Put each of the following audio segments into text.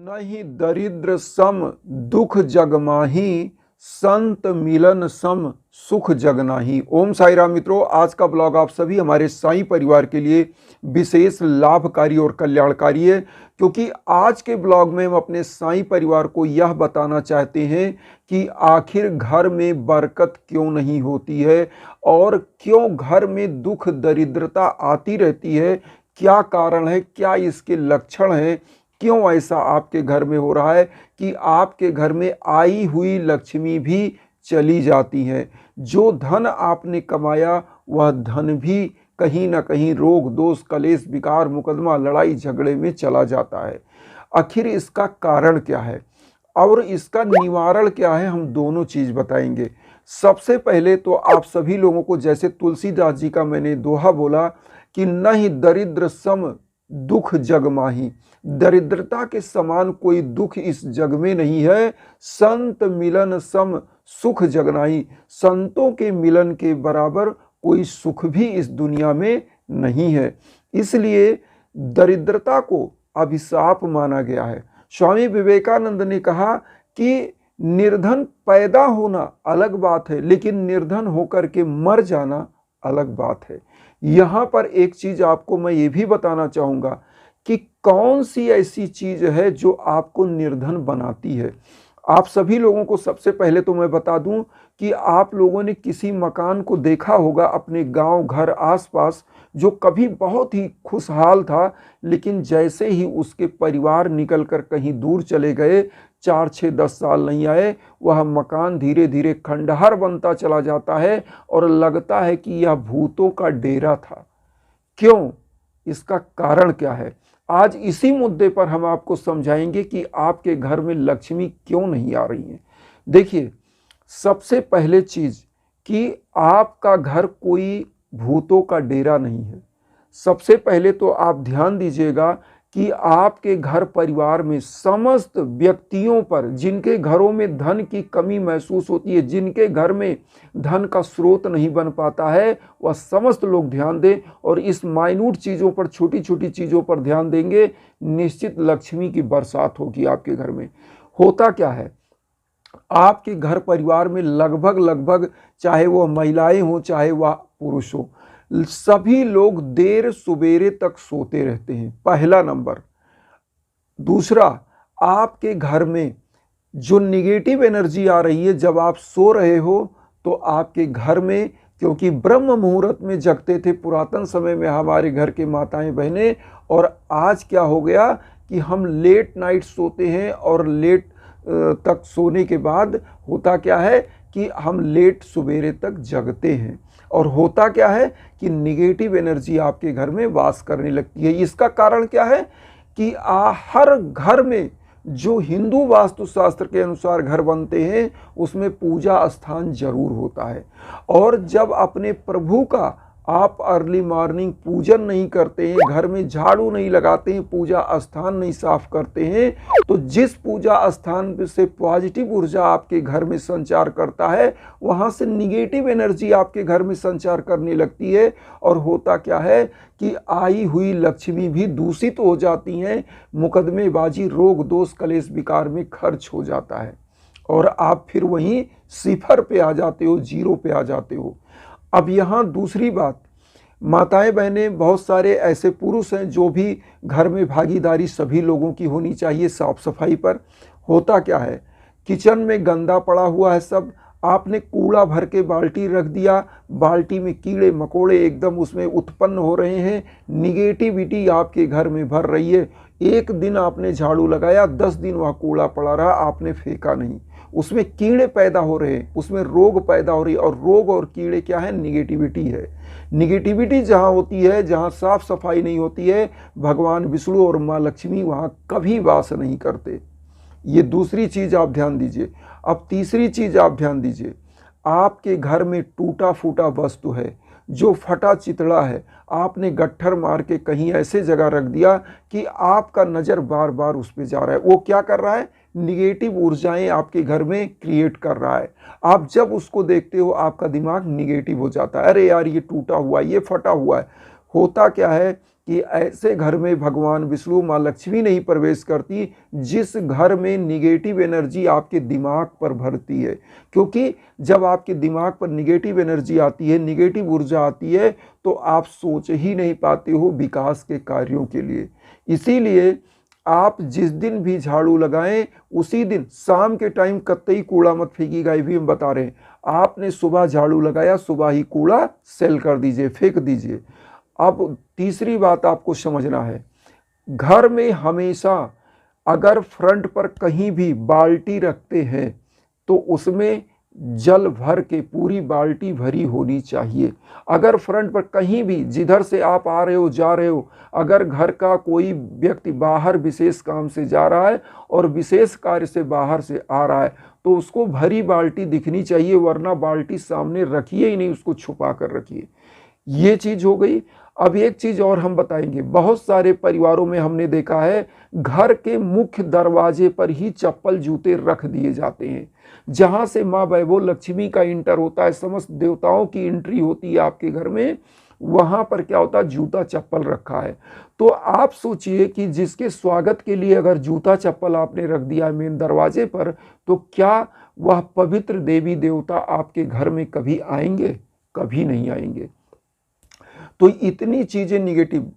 नहीं दरिद्र सम दुख जग माही, संत मिलन सम सुख जग नाही। ओम साई राम मित्रों, आज का ब्लॉग आप सभी हमारे साईं परिवार के लिए विशेष लाभकारी और कल्याणकारी है, क्योंकि आज के ब्लॉग में हम अपने साईं परिवार को यह बताना चाहते हैं कि आखिर घर में बरकत क्यों नहीं होती है और क्यों घर में दुख दरिद्रता आती रहती है। क्या कारण है, क्या इसके लक्षण हैं, क्यों ऐसा आपके घर में हो रहा है कि आपके घर में आई हुई लक्ष्मी भी चली जाती है। जो धन आपने कमाया वह धन भी कहीं ना कहीं रोग दोष कलेश विकार मुकदमा लड़ाई झगड़े में चला जाता है। आखिर इसका कारण क्या है और इसका निवारण क्या है, हम दोनों चीज बताएंगे। सबसे पहले तो आप सभी लोगों को, जैसे तुलसीदास जी का मैंने दोहा बोला कि नहीं दरिद्र सम दुख जग माही, दरिद्रता के समान कोई दुख इस जग में नहीं है। संत मिलन सम सुख जग नाही, संतों के मिलन के बराबर कोई सुख भी इस दुनिया में नहीं है। इसलिए दरिद्रता को अभिशाप माना गया है। स्वामी विवेकानंद ने कहा कि निर्धन पैदा होना अलग बात है, लेकिन निर्धन होकर के मर जाना अलग बात है। यहाँ पर एक चीज आपको मैं ये भी बताना चाहूँगा कि कौन सी ऐसी चीज है जो आपको निर्धन बनाती है। आप सभी लोगों को सबसे पहले तो मैं बता दूं कि आप लोगों ने किसी मकान को देखा होगा अपने गांव घर आसपास, जो कभी बहुत ही खुशहाल था, लेकिन जैसे ही उसके परिवार निकल कर कहीं दूर चले गए, 4, 6, 10 साल नहीं आए, वह मकान धीरे धीरे खंडहर बनता चला जाता है और लगता है कि यह भूतों का डेरा था। क्यों? इसका कारण क्या है? आज इसी मुद्दे पर हम आपको समझाएंगे कि आपके घर में लक्ष्मी क्यों नहीं आ रही है। देखिए, सबसे पहले चीज कि आपका घर कोई भूतों का डेरा नहीं है। सबसे पहले तो आप ध्यान दीजिएगा कि आपके घर परिवार में समस्त व्यक्तियों पर, जिनके घरों में धन की कमी महसूस होती है, जिनके घर में धन का स्रोत नहीं बन पाता है, वह समस्त लोग ध्यान दें और इस माइन्यूट चीज़ों पर, छोटी छोटी चीज़ों पर ध्यान देंगे, निश्चित लक्ष्मी की बरसात होगी आपके घर में। होता क्या है, आपके घर परिवार में लगभग चाहे वह महिलाएं हों चाहे वह पुरुष हो, सभी लोग देर सुबेरे तक सोते रहते हैं, पहला नंबर। दूसरा, आपके घर में जो निगेटिव एनर्जी आ रही है, जब आप सो रहे हो तो आपके घर में, क्योंकि ब्रह्म मुहूर्त में जगते थे पुरातन समय में हमारे घर के माताएं बहनें, और आज क्या हो गया कि हम लेट नाइट सोते हैं और लेट तक सोने के बाद होता क्या है कि हम लेट सुबेरे तक जगते हैं, और होता क्या है कि निगेटिव एनर्जी आपके घर में वास करने लगती है। इसका कारण क्या है कि हर घर में जो हिंदू वास्तुशास्त्र के अनुसार घर बनते हैं उसमें पूजा स्थान जरूर होता है, और जब अपने प्रभु का आप अर्ली मॉर्निंग पूजन नहीं करते हैं, घर में झाड़ू नहीं लगाते हैं, पूजा स्थान नहीं साफ करते हैं, तो जिस पूजा स्थान से पॉजिटिव ऊर्जा आपके घर में संचार करता है, वहां से निगेटिव एनर्जी आपके घर में संचार करने लगती है, और होता क्या है कि आई हुई लक्ष्मी भी दूषित हो जाती हैं, मुकदमेबाजी रोग दोष कलेश विकार में खर्च हो जाता है, और आप फिर वहीं सिफर पे आ जाते हो, जीरो पे आ जाते हो। अब यहाँ दूसरी बात, माताएं बहनें, बहुत सारे ऐसे पुरुष हैं जो भी घर में भागीदारी सभी लोगों की होनी चाहिए साफ सफाई पर। होता क्या है, किचन में गंदा पड़ा हुआ है सब, आपने कूड़ा भर के बाल्टी रख दिया, बाल्टी में कीड़े मकोड़े एकदम उसमें उत्पन्न हो रहे हैं, निगेटिविटी आपके घर में भर रही है। एक दिन आपने झाड़ू लगाया, 10 दिन वह कूड़ा पड़ा रहा, आपने फेंका नहीं, उसमें कीड़े पैदा हो रहे हैं, उसमें रोग पैदा हो रही है, और रोग और कीड़े क्या है, निगेटिविटी है। निगेटिविटी जहाँ होती है, जहाँ साफ सफाई नहीं होती है, भगवान विष्णु और माँ लक्ष्मी वहाँ कभी वास नहीं करते। ये दूसरी चीज आप ध्यान दीजिए। अब तीसरी चीज आप ध्यान दीजिए, आपके घर में टूटा फूटा वस्तु है, जो फटा चितड़ा है, आपने गट्ठर मार के कहीं ऐसे जगह रख दिया कि आपका नज़र बार बार उस पर जा रहा है। वो क्या कर रहा है, निगेटिव ऊर्जाएं आपके घर में क्रिएट कर रहा है। आप जब उसको देखते हो आपका दिमाग निगेटिव हो जाता है, अरे यार ये टूटा हुआ है, ये फटा हुआ है। होता क्या है कि ऐसे घर में भगवान विष्णु माँ लक्ष्मी नहीं प्रवेश करती जिस घर में निगेटिव एनर्जी आपके दिमाग पर भरती है। क्योंकि जब आपके दिमाग पर निगेटिव एनर्जी आती है, निगेटिव ऊर्जा आती है, तो आप सोच ही नहीं पाते हो विकास के कार्यों के लिए। इसीलिए आप जिस दिन भी झाड़ू लगाएं उसी दिन शाम के टाइम कतई कूड़ा मत फेंकिएगा, ये भी हम बता रहे हैं। आपने सुबह झाड़ू लगाया, सुबह ही कूड़ा सेल कर दीजिए, फेंक दीजिए। अब तीसरी बात आपको समझना है, घर में हमेशा अगर फ्रंट पर कहीं भी बाल्टी रखते हैं तो उसमें जल भर के पूरी बाल्टी भरी होनी चाहिए। अगर फ्रंट पर कहीं भी जिधर से आप आ रहे हो जा रहे हो, अगर घर का कोई व्यक्ति बाहर विशेष काम से जा रहा है और विशेष कार्य से बाहर से आ रहा है तो उसको भरी बाल्टी दिखनी चाहिए, वरना बाल्टी सामने रखिए ही नहीं, उसको छुपा कर रखिए। ये चीज हो गई। अब एक चीज और हम बताएंगे, बहुत सारे परिवारों में हमने देखा है घर के मुख्य दरवाजे पर ही चप्पल जूते रख दिए जाते हैं। जहां से माँ वैभव लक्ष्मी का इंटर होता है, समस्त देवताओं की एंट्री होती है आपके घर में, वहां पर क्या होता है, जूता चप्पल रखा है। तो आप सोचिए कि जिसके स्वागत के लिए अगर जूता चप्पल आपने रख दिया है मेन दरवाजे पर, तो क्या वह पवित्र देवी देवता आपके घर में कभी आएंगे? कभी नहीं आएंगे। तो इतनी चीजें निगेटिव।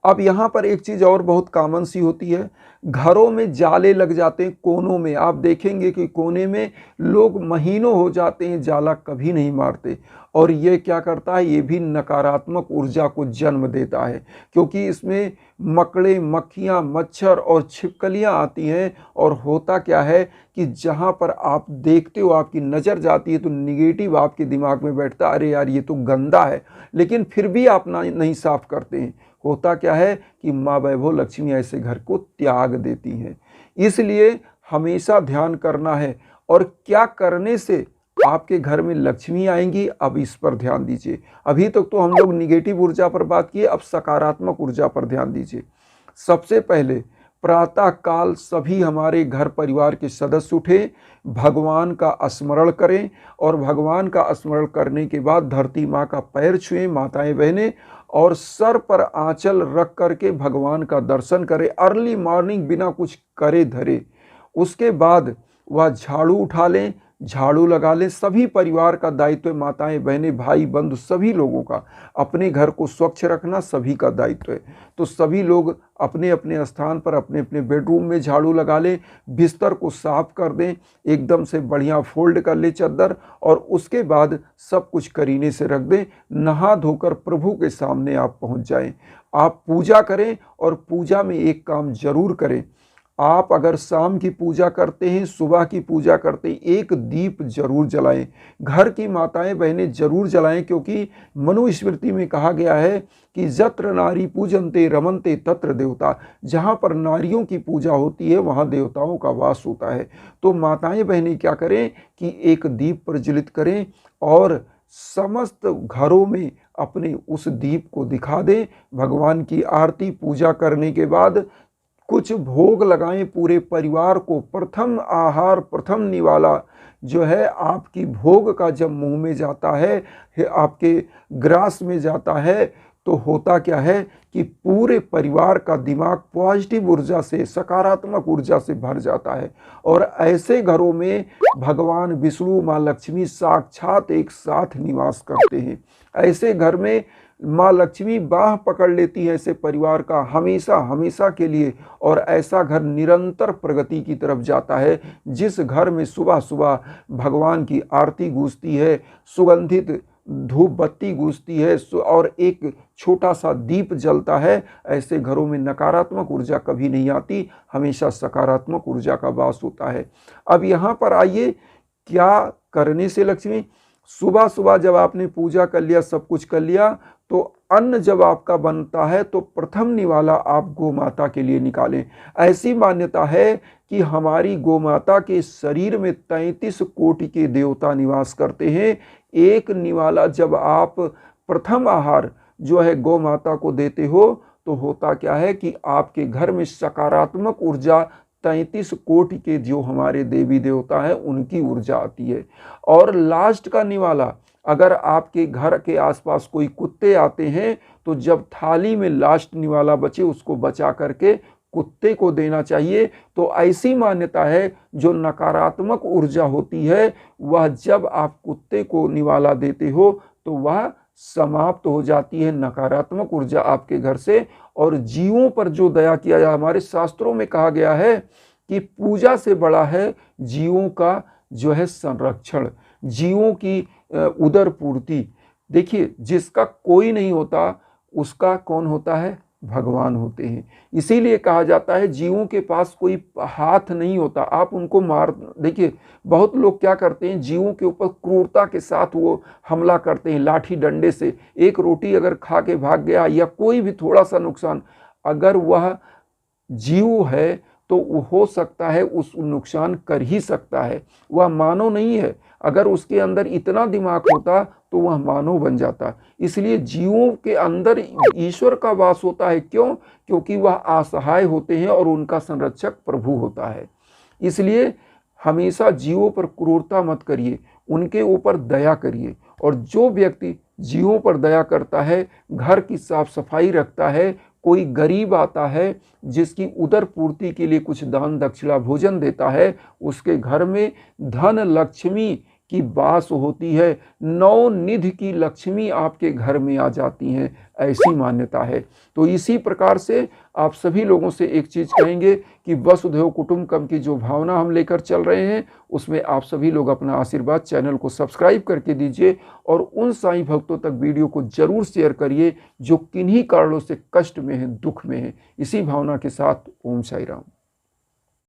अब यहाँ पर एक चीज और बहुत कॉमन सी होती है, घरों में जाले लग जाते हैं कोनों में। आप देखेंगे कि कोने में लोग महीनों हो जाते हैं जाला कभी नहीं मारते, और ये क्या करता है, ये भी नकारात्मक ऊर्जा को जन्म देता है। क्योंकि इसमें मकड़े, मक्खियाँ, मच्छर और छिपकलियाँ आती हैं, और होता क्या है कि जहाँ पर आप देखते हो आपकी नज़र जाती है तो निगेटिव आपके दिमाग में बैठता है, अरे यार ये तो गंदा है, लेकिन फिर भी आप नहीं साफ करते हैं। होता क्या है कि माँ वैभव लक्ष्मी ऐसे घर को त्याग देती हैं। इसलिए हमेशा ध्यान करना है, और क्या करने से आपके घर में लक्ष्मी आएंगी, अब इस पर ध्यान दीजिए। अभी तक तो हम लोग निगेटिव ऊर्जा पर बात किए, अब सकारात्मक ऊर्जा पर ध्यान दीजिए। सबसे पहले प्रातः काल सभी हमारे घर परिवार के सदस्य उठे, भगवान का स्मरण करें, और भगवान का स्मरण करने के बाद धरती माँ का पैर छुएं माताएं बहनें, और सर पर आंचल रख करके भगवान का दर्शन करें अर्ली मॉर्निंग, बिना कुछ करे धरे। उसके बाद वह झाड़ू उठा लें, झाड़ू लगा लें। सभी परिवार का दायित्व है, माताएं बहनें भाई बंधु सभी लोगों का, अपने घर को स्वच्छ रखना सभी का दायित्व है। तो सभी लोग अपने अपने स्थान पर अपने अपने बेडरूम में झाड़ू लगा लें, बिस्तर को साफ कर दें, एकदम से बढ़िया फोल्ड कर ले चादर, और उसके बाद सब कुछ करीने से रख दें। नहा धोकर प्रभु के सामने आप पहुंच जाएं। आप पूजा करें, और पूजा में एक काम जरूर करें, आप अगर शाम की पूजा करते हैं, सुबह की पूजा करते हैं, एक दीप जरूर जलाएं। घर की माताएं बहनें जरूर जलाएं, क्योंकि मनुस्मृति में कहा गया है कि जत्र नारी पूजन्ते रमन्ते तत्र देवता। जहां पर नारियों की पूजा होती है वहां देवताओं का वास होता है। तो माताएं बहनें क्या करें कि एक दीप प्रज्वलित करें, और समस्त घरों में अपने उस दीप को दिखा दें। भगवान की आरती पूजा करने के बाद कुछ भोग लगाएं पूरे परिवार को। प्रथम आहार, प्रथम निवाला जो है आपकी भोग का जब मुंह में जाता है, आपके ग्रास में जाता है, तो होता क्या है कि पूरे परिवार का दिमाग पॉजिटिव ऊर्जा से, सकारात्मक ऊर्जा से भर जाता है। और ऐसे घरों में भगवान विष्णु, माँ लक्ष्मी साक्षात एक साथ निवास करते हैं। ऐसे घर में माँ लक्ष्मी बाह पकड़ लेती है ऐसे परिवार का हमेशा हमेशा के लिए, और ऐसा घर निरंतर प्रगति की तरफ जाता है। जिस घर में सुबह सुबह भगवान की आरती गूंजती है, सुगंधित धूप बत्ती गूंजती है, और एक छोटा सा दीप जलता है, ऐसे घरों में नकारात्मक ऊर्जा कभी नहीं आती, हमेशा सकारात्मक ऊर्जा का वास होता है। अब यहाँ पर आइए, क्या करने से लक्ष्मी? सुबह सुबह जब आपने पूजा कर लिया, सब कुछ कर लिया, तो अन्न जब आपका बनता है तो प्रथम निवाला आप गौ माता के लिए निकालें। ऐसी मान्यता है कि हमारी गौ माता के शरीर में 33 कोटि के देवता निवास करते हैं। एक निवाला जब आप प्रथम आहार जो है गौ माता को देते हो, तो होता क्या है कि आपके घर में सकारात्मक ऊर्जा 33 कोटि के जो हमारे देवी देवता हैं उनकी ऊर्जा आती है। और लास्ट का निवाला अगर आपके घर के आसपास कोई कुत्ते आते हैं तो जब थाली में लास्ट निवाला बचे उसको बचा करके कुत्ते को देना चाहिए। तो ऐसी मान्यता है जो नकारात्मक ऊर्जा होती है वह जब आप कुत्ते को निवाला देते हो तो वह समाप्त हो जाती है, नकारात्मक ऊर्जा आपके घर से। और जीवों पर जो दया किया जाए, हमारे शास्त्रों में कहा गया है कि पूजा से बड़ा है जीवों का जो है संरक्षण, जीवों की उदर पूर्ति। देखिए, जिसका कोई नहीं होता उसका कौन होता है? भगवान होते हैं। इसीलिए कहा जाता है जीवों के पास कोई हाथ नहीं होता, आप उनको मार। देखिए, बहुत लोग क्या करते हैं, जीवों के ऊपर क्रूरता के साथ वो हमला करते हैं लाठी डंडे से। एक रोटी अगर खा के भाग गया या कोई भी थोड़ा सा नुकसान, अगर वह जीव है तो हो सकता है उस नुकसान कर ही सकता है, वह मानव नहीं है। अगर उसके अंदर इतना दिमाग होता तो वह मानव बन जाता। इसलिए जीवों के अंदर ईश्वर का वास होता है। क्यों? क्योंकि वह असहाय होते हैं और उनका संरक्षक प्रभु होता है। इसलिए हमेशा जीवों पर क्रूरता मत करिए, उनके ऊपर दया करिए। और जो व्यक्ति जीवों पर दया करता है, घर की साफ सफाई रखता है, कोई गरीब आता है जिसकी उदर पूर्ति के लिए कुछ दान दक्षिणा भोजन देता है, उसके घर में धन लक्ष्मी की वास होती है, नवनिधि की लक्ष्मी आपके घर में आ जाती हैं, ऐसी मान्यता है। तो इसी प्रकार से आप सभी लोगों से एक चीज़ कहेंगे कि वसुधैव कुटुंबकम की जो भावना हम लेकर चल रहे हैं उसमें आप सभी लोग अपना आशीर्वाद चैनल को सब्सक्राइब करके दीजिए और उन साईं भक्तों तक वीडियो को जरूर शेयर करिए जो किन्हीं कारणों से कष्ट में हैं, दुख में हैं। इसी भावना के साथ ओम साई राम।